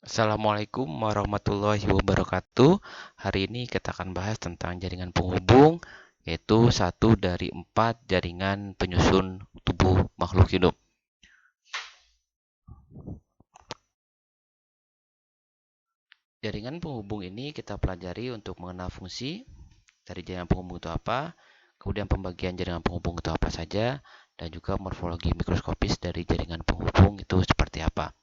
Assalamualaikum warahmatullahi wabarakatuh. Hari ini kita akan bahas tentang jaringan penghubung, yaitu satu dari empat jaringan penyusun tubuh makhluk hidup. Jaringan penghubung ini kita pelajari untuk mengenal fungsi dari jaringan penghubung itu apa, kemudian pembagian jaringan penghubung itu apa saja, dan juga morfologi mikroskopis dari jaringan penghubung itu seperti apa.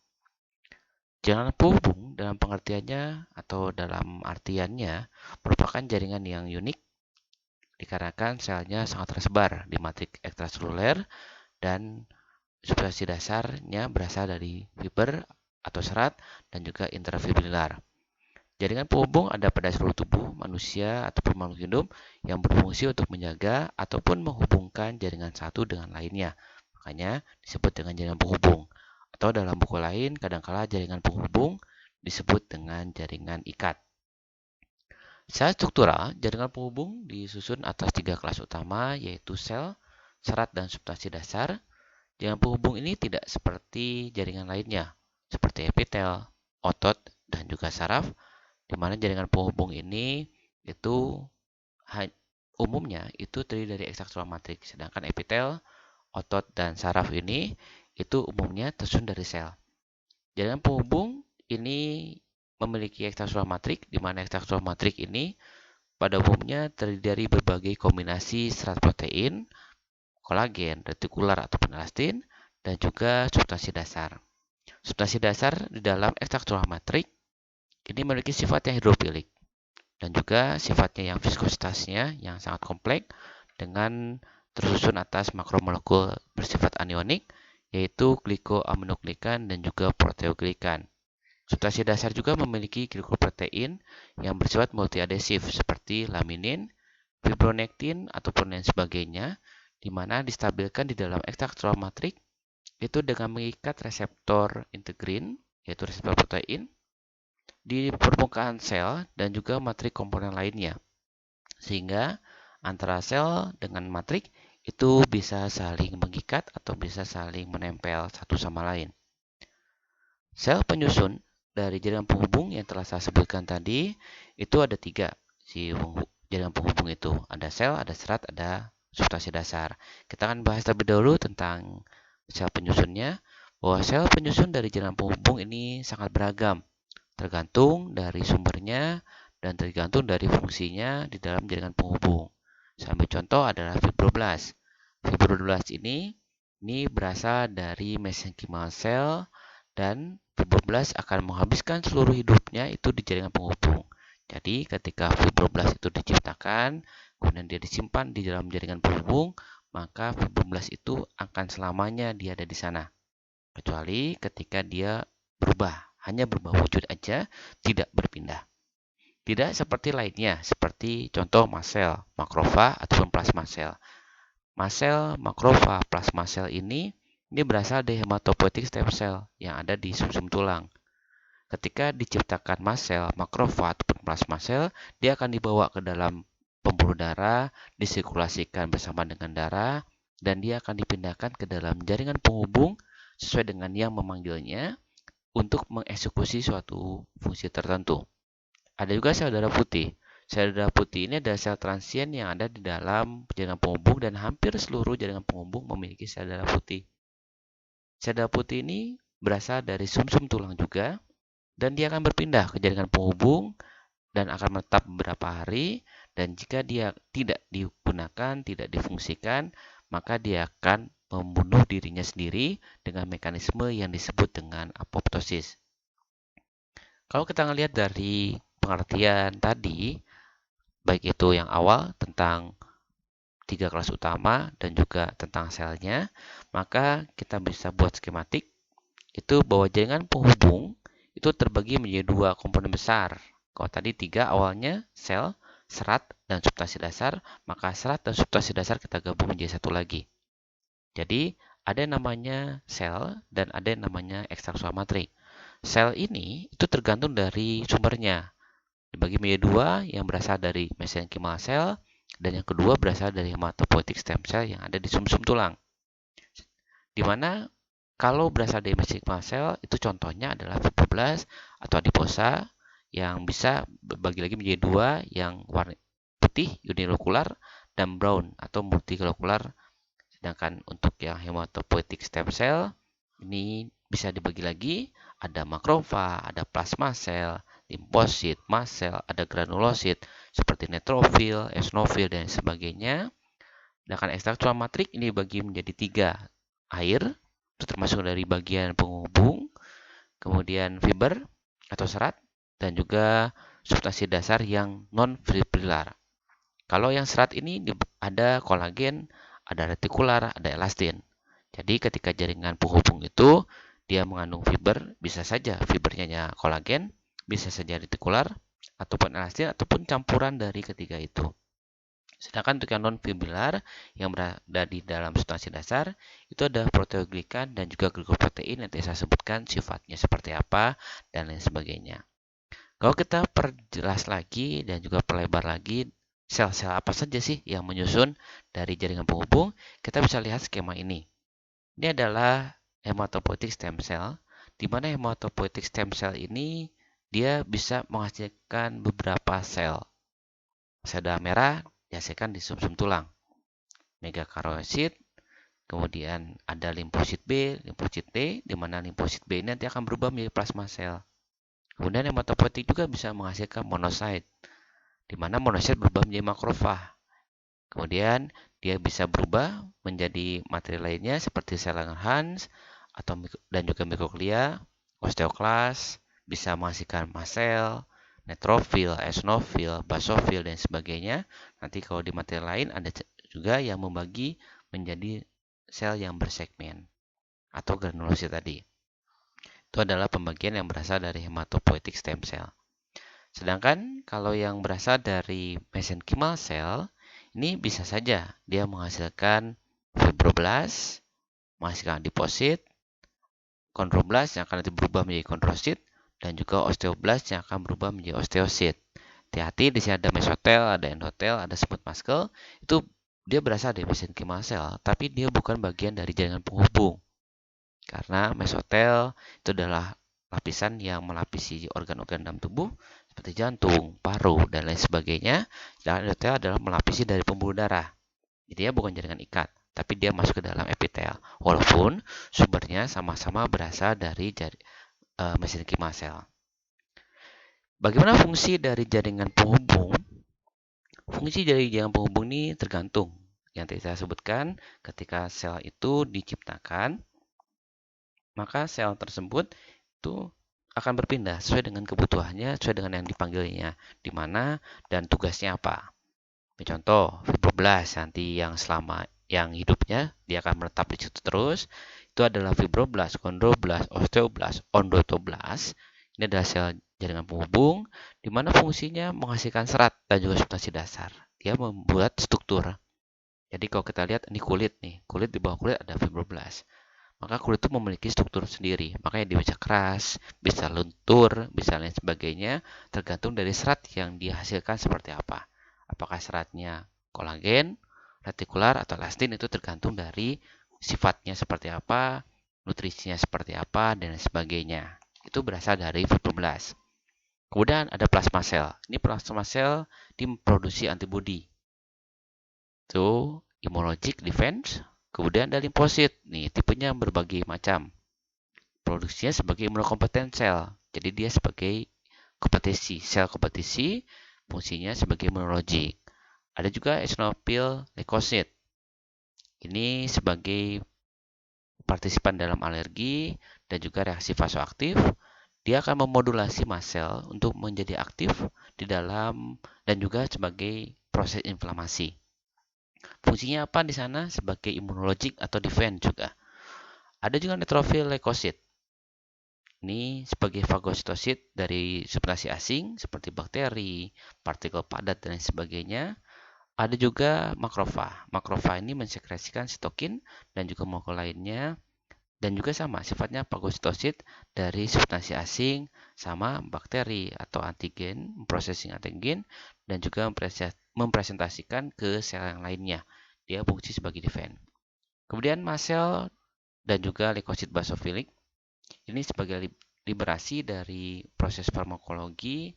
Jaringan penghubung dalam pengertiannya atau dalam artiannya merupakan jaringan yang unik dikarenakan selnya sangat tersebar di matrik ekstraseluler dan substansi dasarnya berasal dari fiber atau serat dan juga intrafibrilar. Jaringan penghubung ada pada seluruh tubuh manusia ataupun makhluk hidup yang berfungsi untuk menjaga ataupun menghubungkan jaringan satu dengan lainnya. Makanya disebut dengan jaringan penghubung. Atau dalam buku lain, kadangkala jaringan penghubung disebut dengan jaringan ikat. Secara struktural, jaringan penghubung disusun atas tiga kelas utama, yaitu sel, serat, dan substansi dasar. Jaringan penghubung ini tidak seperti jaringan lainnya, seperti epitel, otot, dan juga saraf, di mana jaringan penghubung ini itu umumnya itu terdiri dari ekstruktural matrik, sedangkan epitel, otot, dan saraf ini itu umumnya tersusun dari sel. Jaringan penghubung ini memiliki ekstruktural matrik, di mana ekstruktural matrik ini pada umumnya terdiri dari berbagai kombinasi serat protein, kolagen, retikular ataupun elastin, dan juga substansi dasar. Substansi dasar di dalam ekstruktural matrik ini memiliki sifat yang hidrofilik dan juga sifatnya yang viskositasnya yang sangat kompleks dengan tersusun atas makromolekul bersifat anionik, yaitu glikoaminoglikan dan juga proteoglikan. Substansi dasar juga memiliki glikoprotein yang bersifat multiadesif seperti laminin, fibronektin, ataupun lain sebagainya, di mana distabilkan di dalam ekstruktural matrik itu dengan mengikat reseptor integrin, yaitu reseptor protein, di permukaan sel dan juga matrik komponen lainnya. Sehingga antara sel dengan matrik itu bisa saling mengikat atau bisa saling menempel satu sama lain. Sel penyusun dari jaringan penghubung yang telah saya sebutkan tadi itu ada tiga. Jaringan penghubung itu ada sel, ada serat, ada substansi dasar. Kita akan bahas terlebih dahulu tentang sel penyusunnya. Bahwa sel penyusun dari jaringan penghubung ini sangat beragam, tergantung dari sumbernya dan tergantung dari fungsinya di dalam jaringan penghubung. Sampai contoh adalah fibroblast. Fibroblast ini berasal dari mesenkimia sel dan fibroblast akan menghabiskan seluruh hidupnya itu di jaringan penghubung. Jadi ketika fibroblast itu diciptakan, kemudian dia disimpan di dalam jaringan penghubung, maka fibroblast itu akan selamanya dia ada di sana. Kecuali ketika dia berubah, hanya berubah wujud aja, tidak berpindah. Tidak seperti lainnya, seperti contoh mast cell, makrofag, ataupun plasma cell. Mast cell, makrofag, plasma cell ini berasal dari hematopoietic stem cell yang ada di sumsum tulang. Ketika diciptakan mast cell, makrofag, ataupun plasma cell, dia akan dibawa ke dalam pembuluh darah, disirkulasikan bersama dengan darah, dan dia akan dipindahkan ke dalam jaringan penghubung sesuai dengan yang memanggilnya untuk mengeksekusi suatu fungsi tertentu. Ada juga sel darah putih. Sel darah putih ini adalah sel transien yang ada di dalam jaringan penghubung dan hampir seluruh jaringan penghubung memiliki sel darah putih. Sel darah putih ini berasal dari sumsum tulang juga dan dia akan berpindah ke jaringan penghubung dan akan menetap beberapa hari, dan jika dia tidak digunakan, tidak difungsikan, maka dia akan membunuh dirinya sendiri dengan mekanisme yang disebut dengan apoptosis. Kalau kita ngelihat dari pengertian tadi, baik itu yang awal tentang tiga kelas utama dan juga tentang selnya, maka kita bisa buat skematik itu bahwa jaringan penghubung itu terbagi menjadi dua komponen besar. Kalau tadi tiga awalnya sel, serat, dan substansi dasar, maka serat dan substansi dasar kita gabung menjadi satu lagi. Jadi ada yang namanya sel dan ada yang namanya ekstraksual matrik. Sel ini itu tergantung dari sumbernya. Dibagi menjadi dua, yang berasal dari mesenchymal cell dan yang kedua berasal dari hematopoietic stem cell yang ada di sumsum tulang. Di mana Kalau berasal dari mesenchymal cell, itu contohnya adalah fibroblast atau adiposa yang bisa berbagi lagi menjadi dua, yang warna putih unilokular dan brown atau multilokular. Sedangkan untuk yang hematopoietic stem cell ini bisa dibagi lagi, ada makrofag, ada plasma cell, limfosit, mast cell, ada granulosit seperti neutrofil, eosinofil dan sebagainya. Sedangkan ekstraktural matrik ini dibagi menjadi tiga, air, itu termasuk dari bagian penghubung, kemudian fiber atau serat, dan juga substansi dasar yang non-fibrillar. Kalau yang serat ini ada kolagen, ada retikular, ada elastin. Jadi ketika jaringan penghubung itu dia mengandung fiber, bisa saja fibernya kolagen, bisa saja retikular, ataupun elastin, ataupun campuran dari ketiga itu. Sedangkan untuk yang non-fibrillar yang berada di dalam substansi dasar, itu ada proteoglikan dan juga glicoprotein, nanti saya sebutkan sifatnya seperti apa dan lain sebagainya. Kalau kita perjelas lagi dan juga perlebar lagi, sel-sel apa saja sih yang menyusun dari jaringan penghubung, kita bisa lihat skema ini. Ini adalah hematopoietic stem cell, di mana hematopoietic stem cell ini dia bisa menghasilkan beberapa sel. Sel darah merah dihasilkan di sumsum tulang, megakaryosit, kemudian ada limfosit B, limfosit T, di mana limfosit B ini nanti akan berubah menjadi plasma sel. Kemudian hematopoietik juga bisa menghasilkan monosit, di mana monosit berubah menjadi makrofag. Kemudian dia bisa berubah menjadi materi lainnya seperti sel Langerhans atau dan juga mikroglia, osteoklas, bisa menghasilkan mast sel, neutrofil, eosinofil, basofil dan sebagainya. Nanti kalau di materi lain ada juga yang membagi menjadi sel yang bersegmen atau granulosit tadi. Itu adalah pembagian yang berasal dari hematopoietic stem cell. Sedangkan kalau yang berasal dari mesenchymal cell, ini bisa saja dia menghasilkan fibroblast, menghasilkan adiposit, chondroblast yang akan nanti berubah menjadi chondrosit, dan juga osteoblast yang akan berubah menjadi osteosit. Hati-hati, di sini ada mesotel, ada endotel, ada smooth muscle. Itu dia berasal dari mesenchymal cell, tapi dia bukan bagian dari jaringan penghubung. Karena mesotel itu adalah lapisan yang melapisi organ-organ dalam tubuh seperti jantung, paru, dan lain sebagainya. Sedangkan endotel adalah melapisi dari pembuluh darah. Jadi dia bukan jaringan ikat, tapi dia masuk ke dalam epitel. Walaupun sumbernya sama-sama berasal dari mesenchymal cell. Bagaimana fungsi dari jaringan penghubung? Fungsi dari jaringan penghubung ini tergantung. Yang tadi saya sebutkan, ketika sel itu diciptakan, maka sel tersebut itu akan berpindah sesuai dengan kebutuhannya, sesuai dengan yang dipanggilnya, di mana dan tugasnya apa. Contoh, fibroblast nanti yang selama yang hidupnya dia akan menetap di situ terus, itu adalah fibroblast, chondroblast, osteoblast, endotoblast. Ini adalah sel jaringan penghubung, di mana fungsinya menghasilkan serat dan juga substansi dasar. Dia membuat struktur. Jadi kalau kita lihat ini kulit nih, kulit di bawah kulit ada fibroblast. Maka kulit itu memiliki struktur sendiri. Makanya dia bisa keras, bisa luntur, bisa lain sebagainya, tergantung dari serat yang dihasilkan seperti apa. Apakah seratnya kolagen, retikular, atau elastin, itu tergantung dari sifatnya seperti apa, nutrisinya seperti apa, dan lain sebagainya. Itu berasal dari fibroblast. Kemudian ada plasma sel. Ini plasma sel diproduksi antibodi. Itu immunologic defense. Kemudian ada limfosit. Nih, tipenya berbagai macam. Produksinya sebagai imunokompetent sel. Jadi dia sebagai kompetisi, sel kompetisi, fungsinya sebagai imunologik. Ada juga eosinofil leukosit. Ini sebagai partisipan dalam alergi dan juga reaksi vasoaktif. Dia akan memodulasi mast sel untuk menjadi aktif di dalam dan juga sebagai proses inflamasi. Fungsinya apa di sana? Sebagai imunologik atau defense juga. Ada juga neutrofil leukosit. Ini sebagai fagositosit dari substansi asing seperti bakteri, partikel padat, dan lain sebagainya. Ada juga makrofag. Makrofag ini mensekresikan sitokin dan juga molekul lainnya. Dan juga sama, sifatnya fagositosit dari substansi asing sama bakteri atau antigen, memprosesing antigen, dan juga mempresentasikan ke sel yang lainnya. Dia fungsi sebagai defense. Kemudian mast cell dan juga leukosit basofilik. Ini sebagai liberasi dari proses farmakologi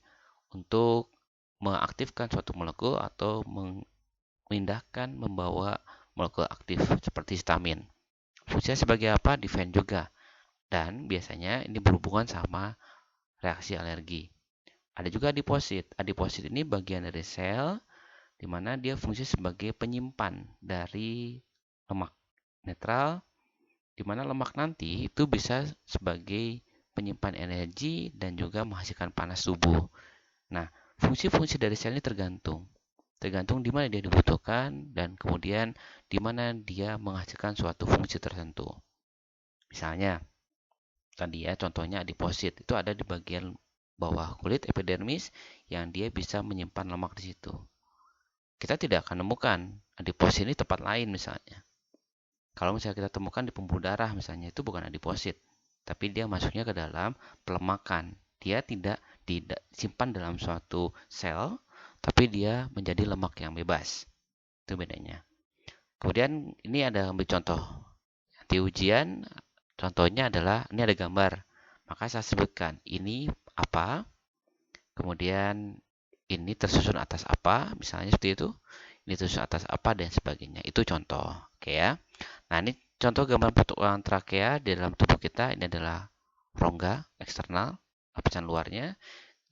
untuk mengaktifkan suatu molekul atau memindahkan membawa molekul aktif seperti histamin. Fungsinya sebagai apa? Defense juga. Dan biasanya ini berhubungan sama reaksi alergi. Ada juga adiposit. Adiposit ini bagian dari sel di mana dia fungsi sebagai penyimpan dari lemak netral, di mana lemak nanti itu bisa sebagai penyimpan energi dan juga menghasilkan panas tubuh. Nah, fungsi-fungsi dari sel ini tergantung di mana dia dibutuhkan dan kemudian di mana dia menghasilkan suatu fungsi tertentu. Misalnya, tadi ya contohnya adiposit itu ada di bagian bawah kulit epidermis yang dia bisa menyimpan lemak di situ. Kita tidak akan menemukan adiposit ini tempat lain misalnya. Kalau misalnya kita temukan di pembuluh darah misalnya, itu bukan adiposit, tapi dia masuknya ke dalam pelemakan. Dia tidak disimpan dalam suatu sel, tapi dia menjadi lemak yang bebas. Itu bedanya. Kemudian ini ada ambil contoh. Di ujian, contohnya adalah ini ada gambar. Maka saya sebutkan ini apa, kemudian ini tersusun atas apa, misalnya seperti itu. Ini tersusun atas apa dan sebagainya. Itu contoh. Oke ya. Nah, ini contoh gambar potongan trakea di dalam tubuh kita. Ini adalah rongga eksternal, lapisan luarnya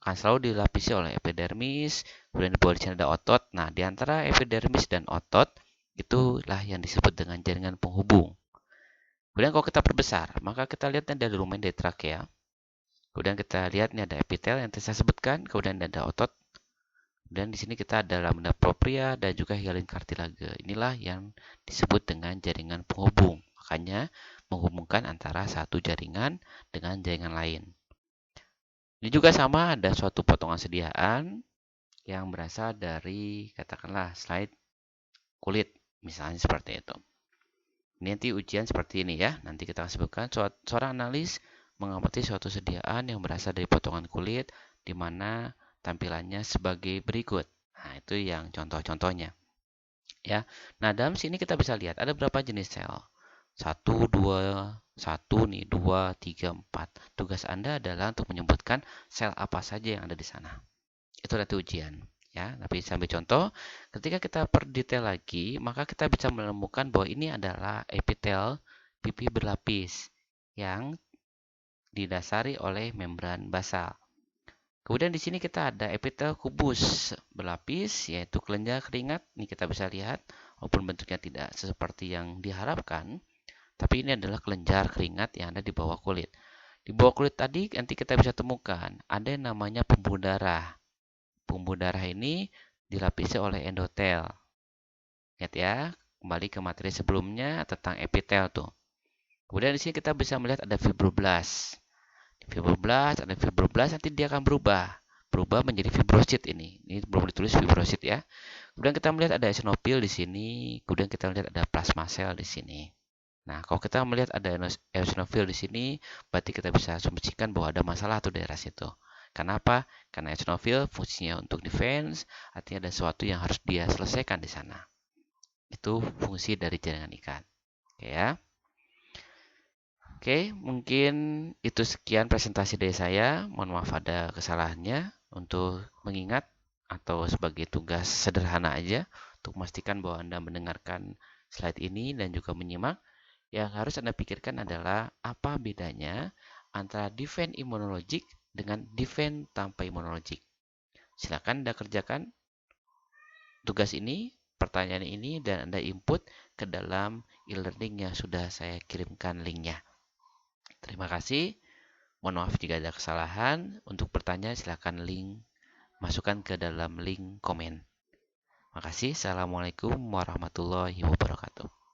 akan selalu dilapisi oleh epidermis, kemudian di bawah di sini ada otot. Nah, di antara epidermis dan otot itulah yang disebut dengan jaringan penghubung. Kemudian kalau kita perbesar, maka kita lihat ada lumen dari trakea. Kemudian kita lihat ini ada epitel yang tadi saya sebutkan, kemudian ada otot. Dan di sini kita ada lamina propria dan juga hyaline cartilage. Inilah yang disebut dengan jaringan penghubung. Makanya menghubungkan antara satu jaringan dengan jaringan lain. Ini juga sama, ada suatu potongan sediaan yang berasal dari katakanlah slide kulit. Misalnya seperti itu. Ini nanti ujian seperti ini ya. Nanti kita sebutkan seorang analis mengamati suatu sediaan yang berasal dari potongan kulit di mana tampilannya sebagai berikut. Nah, itu yang contoh-contohnya. Ya. Nah, dalam sini kita bisa lihat ada berapa jenis sel. 1, 2, 1 nih, 2, 3, 4. Tugas Anda adalah untuk menyebutkan sel apa saja yang ada di sana. Itu nanti ujian. Ya, tapi sambil contoh, ketika kita perdetail lagi, maka kita bisa menemukan bahwa ini adalah epitel pipi berlapis yang didasari oleh membran basal. Kemudian di sini kita ada epitel kubus berlapis, yaitu kelenjar keringat. Ini kita bisa lihat, walaupun bentuknya tidak seperti yang diharapkan, tapi ini adalah kelenjar keringat yang ada di bawah kulit. Di bawah kulit tadi nanti kita bisa temukan ada yang namanya pembuluh darah. Pembuluh darah ini dilapisi oleh endotel. Lihat ya, kembali ke materi sebelumnya tentang epitel tuh. Kemudian di sini kita bisa melihat ada fibroblast. Ada fibroblast nanti dia akan berubah menjadi fibrosit ini. Ini belum ditulis fibrosit ya. Kemudian kita melihat ada eosinofil di sini, kemudian kita melihat ada plasma sel di sini. Nah, kalau kita melihat ada eosinofil di sini, berarti kita bisa asumsikan bahwa ada masalah tuh daerah situ. Kenapa? Karena eosinofil fungsinya untuk defense, artinya ada sesuatu yang harus dia selesaikan di sana. Itu fungsi dari jaringan ikat. Oke ya. Oke, mungkin itu sekian presentasi dari saya. Mohon maaf ada kesalahannya. Untuk mengingat atau sebagai tugas sederhana aja untuk memastikan bahwa Anda mendengarkan slide ini dan juga menyimak. Yang harus Anda pikirkan adalah apa bedanya antara defense imunologik dengan defense tanpa imunologik. Silakan Anda kerjakan tugas ini, pertanyaan ini, dan Anda input ke dalam e-learning yang sudah saya kirimkan linknya. Terima kasih. Mohon maaf jika ada kesalahan. Untuk bertanya silakan masukkan ke dalam link komen. Makasih. Assalamualaikum warahmatullahi wabarakatuh.